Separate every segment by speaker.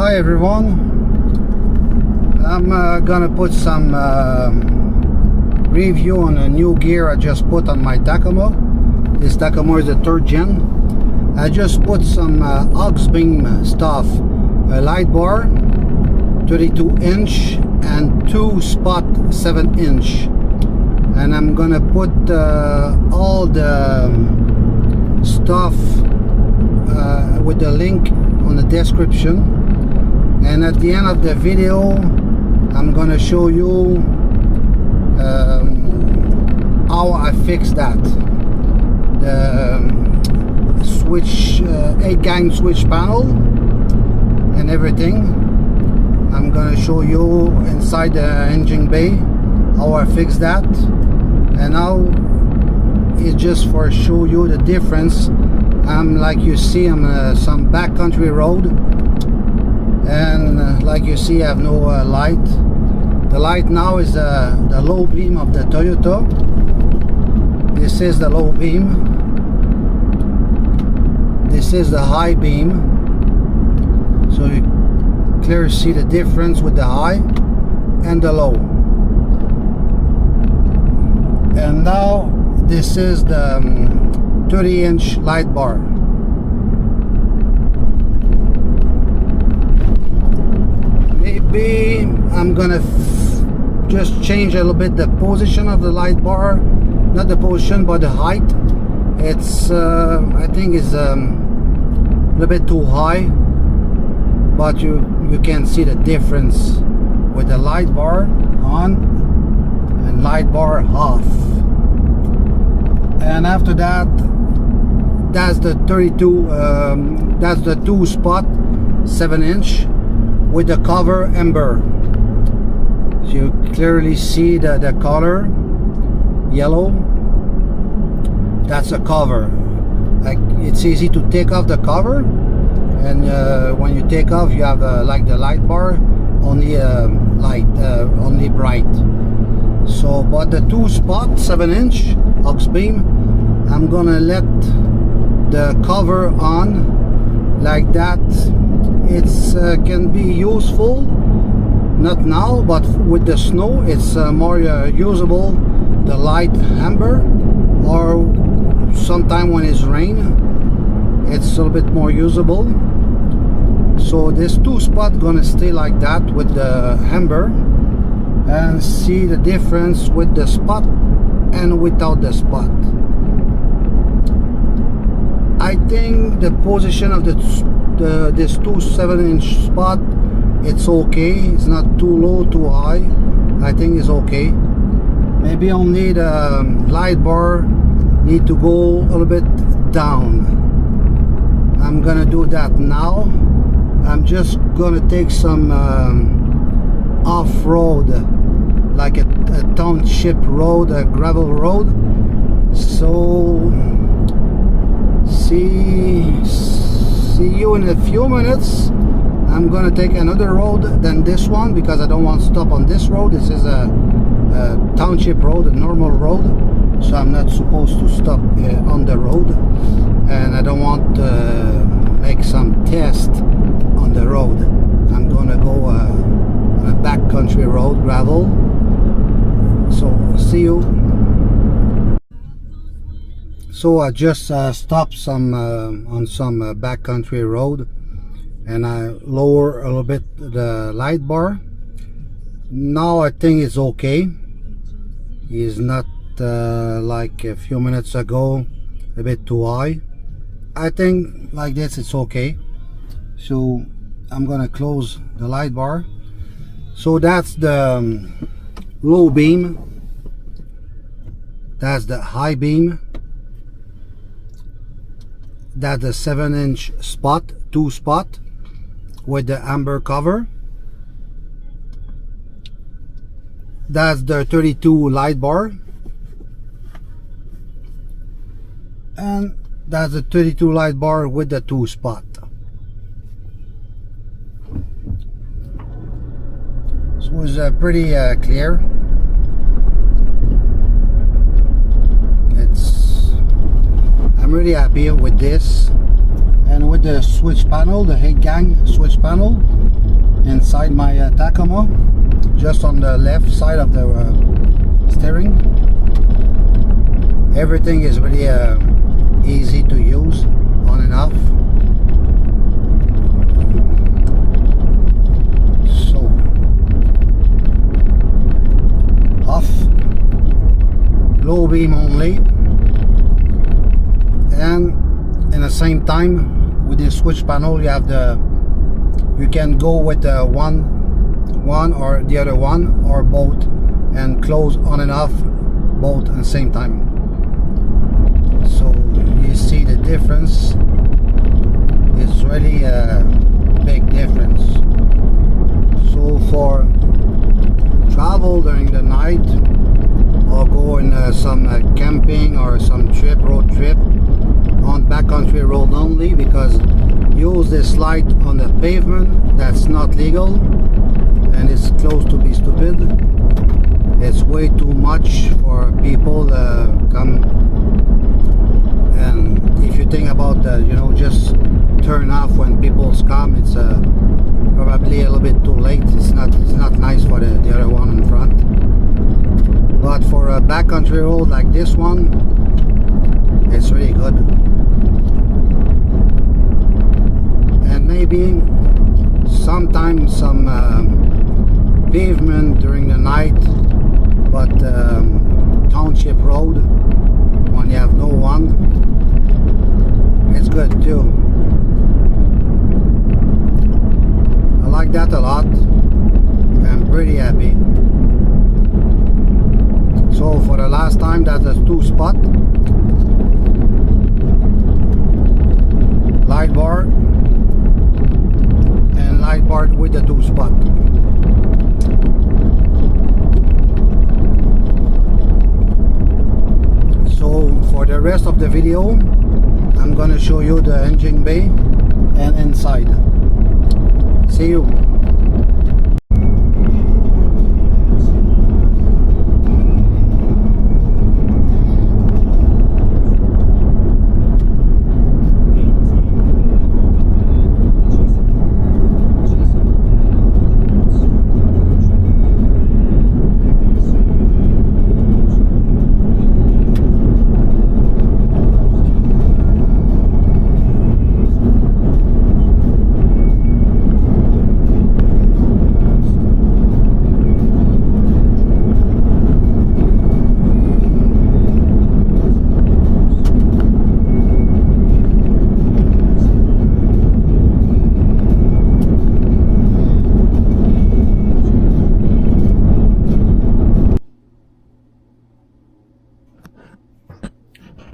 Speaker 1: Hi everyone, I'm gonna put some review on a new gear I just put on my Tacoma. This Tacoma is the 3rd gen. I just put some Auxbeam stuff, a light bar 32-inch and 2 spot 7-inch, and I'm gonna put all the stuff with the link on the description, and at the end of the video I'm gonna show you how I fix that, the switch 8-gang switch panel and everything. I'm gonna show you inside the engine bay how I fix that, and now it's just for show you the difference. Like you see, I'm some backcountry road, and like you see, I have no light. The light now is the low beam of the Toyota. This is the low beam. This is the high beam. So you clearly see the difference with the high and the low. And now this is the 30-inch light bar. Maybe I'm gonna just change a little bit the position of the light bar, not the position but the height. It's I think it's a little bit too high, but you can see the difference with the light bar on and light bar off. And after that, that's the 32 that's the 2 spot 7-inch with the cover amber. So you clearly see the color yellow. That's a cover. Like, it's easy to take off the cover, and when you take off, you have like the light bar only only bright. So but the 2 spot 7-inch Auxbeam, I'm gonna let the cover on like that. It's can be useful, not now, but with the snow it's more usable, the light amber, or sometime when it's rain it's a little bit more usable. So this 2 spot gonna stay like that with the amber, and see the difference with the spot and without the spot. I think the position of this 2 7-inch spot, it's okay. It's not too low, too high. I think it's okay. Maybe only the light bar need to go a little bit down. I'm gonna do that now. I'm just gonna take some off-road, like a township road, a gravel road. So see you in a few minutes. I'm gonna take another road than this one because I don't want to stop on this road. This is a township road, a normal road, so I'm not supposed to stop on the road, and I don't want to make some test on the road. I'm gonna go on a backcountry road, gravel. So see you. So I just stopped some on some backcountry road, and I lower a little bit the light bar. Now I think it's okay. It's not like a few minutes ago a bit too high. I think like this it's okay. So I'm gonna close the light bar. So that's the low beam, that's the high beam, that's the 7-inch spot, 2 spot with the amber cover. That's the 32 light bar, and that's the 32 light bar with the 2 spot. So it's pretty clear. I'm really happy with this, And with the switch panel, the 8 gang switch panel inside my Tacoma, just on the left side of the steering, everything is really easy to use, on and off. So off, low beam only, and in the same time with the switch panel you have you can go with the one or the other one or both, and close on and off both at the same time. So you see the difference. It's really a big difference. So for travel during the night, or go in some camping or some road trip on backcountry road only, because use this light on the pavement, that's not legal and it's close to be stupid. It's way too much for people come. And if you think about you know, just turn off when people come, it's probably a little bit too late. It's not nice for the other one in front. But for a backcountry road like this one, it's really good. And maybe sometimes some pavement during the night, but township road, when you have no one, it's good too. I like that a lot. I'm pretty happy. So for the last time, that's a 2-spot light bar, and light bar with the 2-spot. So for the rest of the video, I'm gonna show you the engine bay and inside. See you.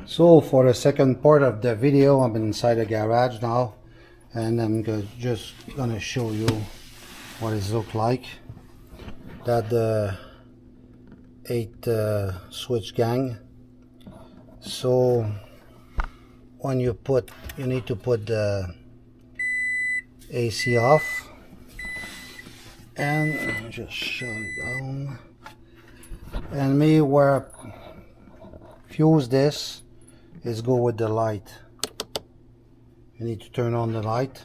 Speaker 1: So for the second part of the video, I'm inside the garage now, and I'm just gonna show you what it looks like. That the 8 switch gang. So when you need to put the AC off, and just shut it down. And me where fuse this is go with the light. You need to turn on the light,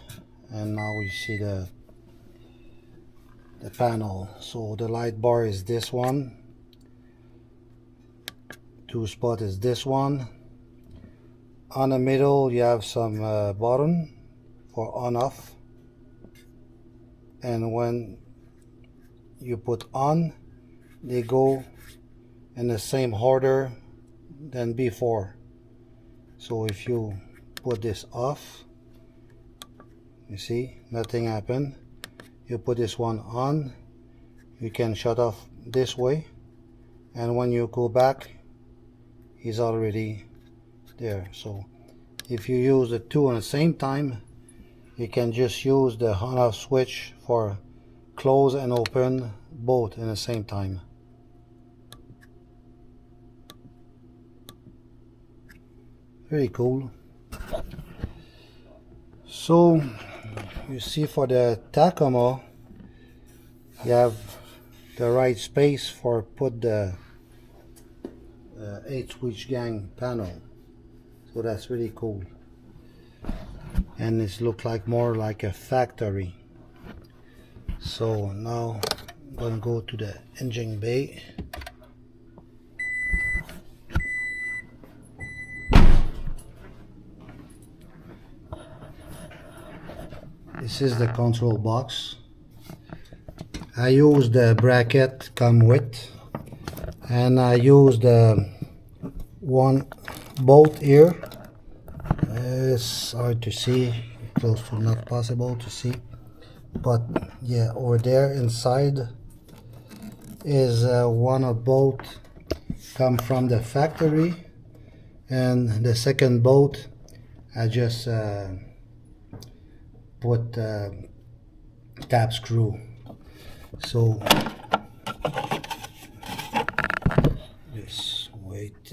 Speaker 1: and now we see the panel. So the light bar is this one, 2-spot is this one. On the middle you have some button for on off, and when you put on, they go in the same order than before. So if you put this off, you see nothing happened. You put this one on, you can shut off this way, and when you go back, he's already there. So if you use the two at the same time, you can just use the on off switch for close and open both at the same time. Very cool. So you see, for the Tacoma, you have the right space for put the 8 switch gang panel. So that's really cool. and it looks like more like a factory. So now I'm gonna go to the engine bay. This is the control box. I use the bracket come with, and I use the one bolt here. It's hard to see, close to not possible to see, but yeah, over there inside is one of bolt come from the factory, and the second bolt I just put tap screw. So just wait.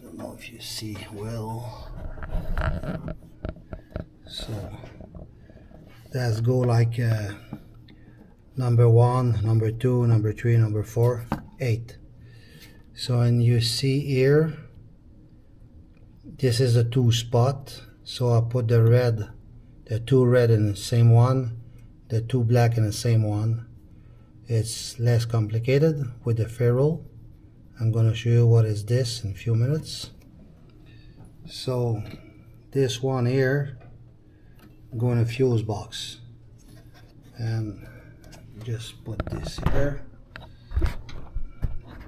Speaker 1: Don't know if you see well. So let's go like number 1, number 2, number 3, number 4, 8. So, and you see here, this is a 2 spot. So I put the red, the 2 red in the same one, the 2 black in the same one. It's less complicated with the ferrule. I'm going to show you what is this in a few minutes. So this one here, go in a fuse box, and just put this here.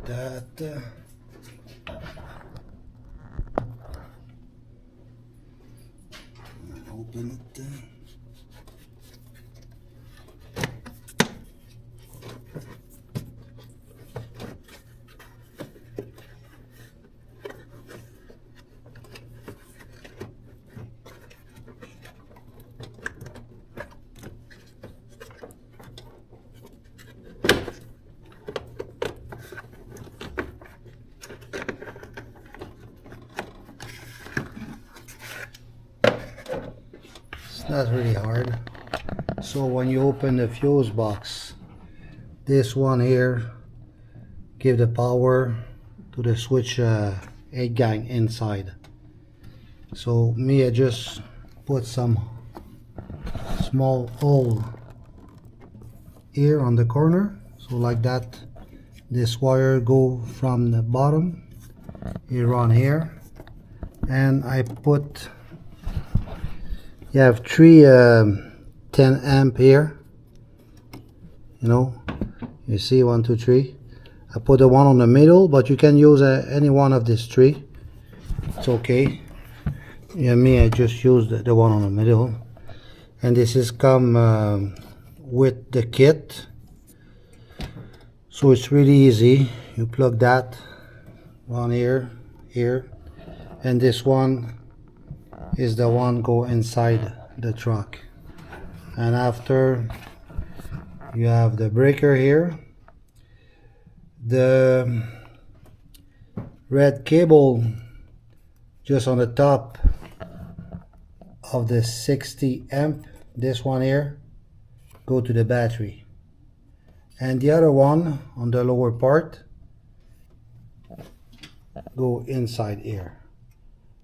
Speaker 1: That open it. Not really hard. So when you open the fuse box, this one here give the power to the switch 8 gang inside. So me, I just put some small hole here on the corner, so like that. This wire go from the bottom here on here, and I put, you have 3 10 amp here, you know, you see 1, 2, 3. I put the one on the middle, but you can use any one of these 3, it's okay. Yeah, me, I just used the one on the middle. And this is come with the kit, so it's really easy. You plug that one here, and this one is the one go inside the truck. And after, you have the breaker here, the red cable just on the top of the 60 amp, this one here go to the battery, and the other one on the lower part go inside here.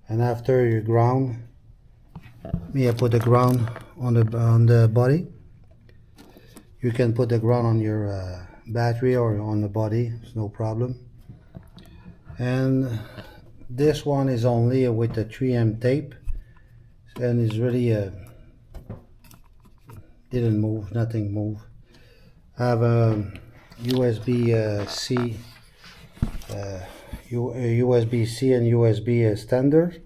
Speaker 1: And after your ground, me, I put the ground on the body. You can put the ground on your battery or on the body, it's no problem. And this one is only with the 3M tape, and it's really didn't move, nothing moved. I have a USB-C USB-C and USB standard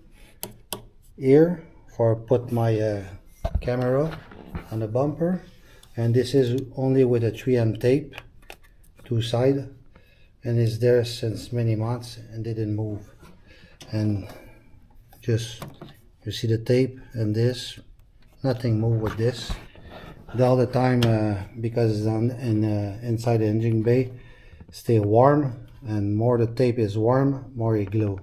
Speaker 1: here for put my camera on the bumper, and this is only with a 3M tape, 2 side, and it's there since many months and didn't move. And just, you see the tape, and this, nothing move with this. The all the time because it's on inside the engine bay, stay warm, and more the tape is warm, more it glue.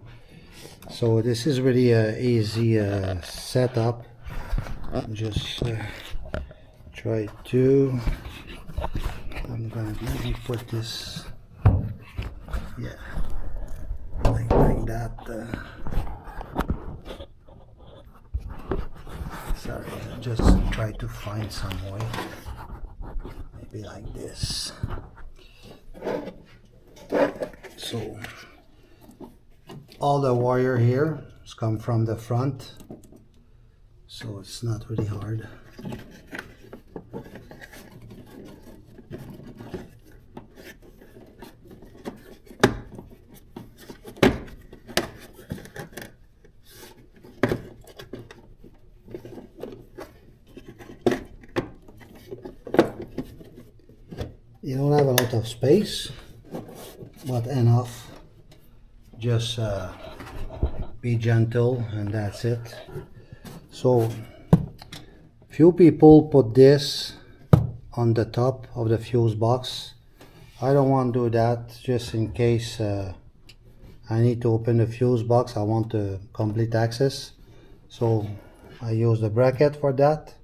Speaker 1: So this is really a easy setup. Just try to, let me put this Yeah, like that. Sorry, I just try to find some way. Maybe like this. So all the wire here has come from the front, so it's not really hard. You don't have a lot of space, but enough. Just be gentle, and that's it. So few people put this on the top of the fuse box. I don't want to do that, just in case I need to open the fuse box. I want the complete access, so I use the bracket for that,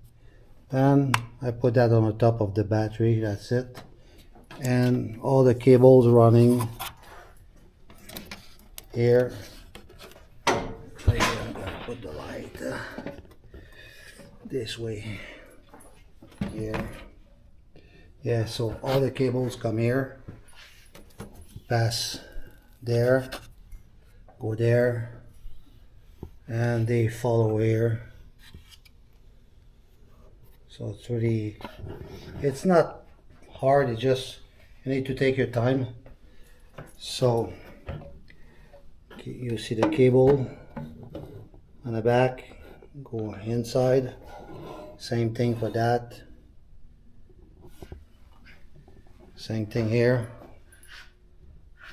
Speaker 1: and I put that on the top of the battery. That's it. And all the cables running here. I'm gonna put the light this way here. Yeah, so all the cables come here, pass there, go there, and they follow here. So it's really, it's not hard, it's just you need to take your time. So you see the cable on the back, go inside, same thing for that, same thing here,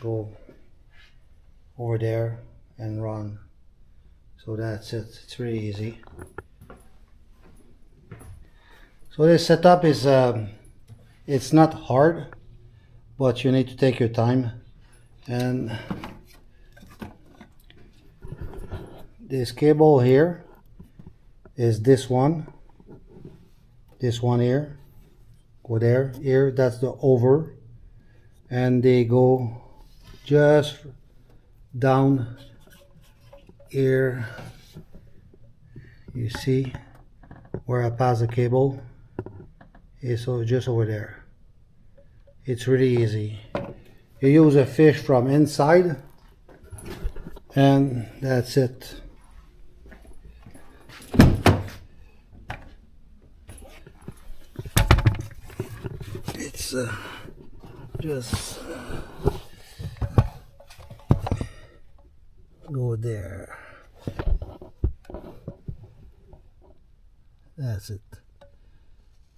Speaker 1: go over there and run. So that's it, it's really easy. So this setup is it's not hard, but you need to take your time. And this cable here is this one here, go there, here, that's the over, and they go just down here. You see where I pass the cable is just over there. It's really easy. You use a fish from inside, and that's it. It's just go there. That's it.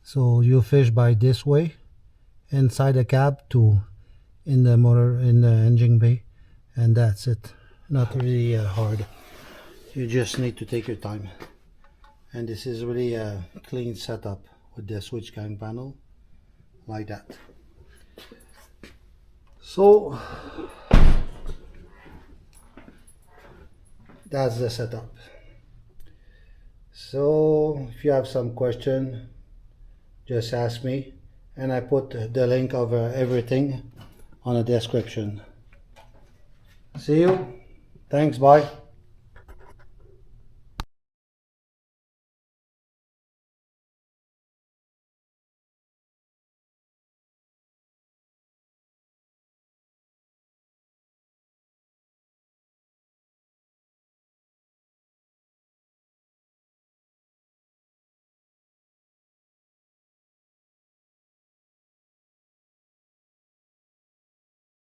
Speaker 1: So you fish by this way inside the cab to in the motor, in the engine bay, and that's it. Not really hard. You just need to take your time. And this is really a clean setup with the switch gang panel like that. So that's the setup. So if you have some question, just ask me, and I put the link of everything on the description. See you. Thanks. Bye.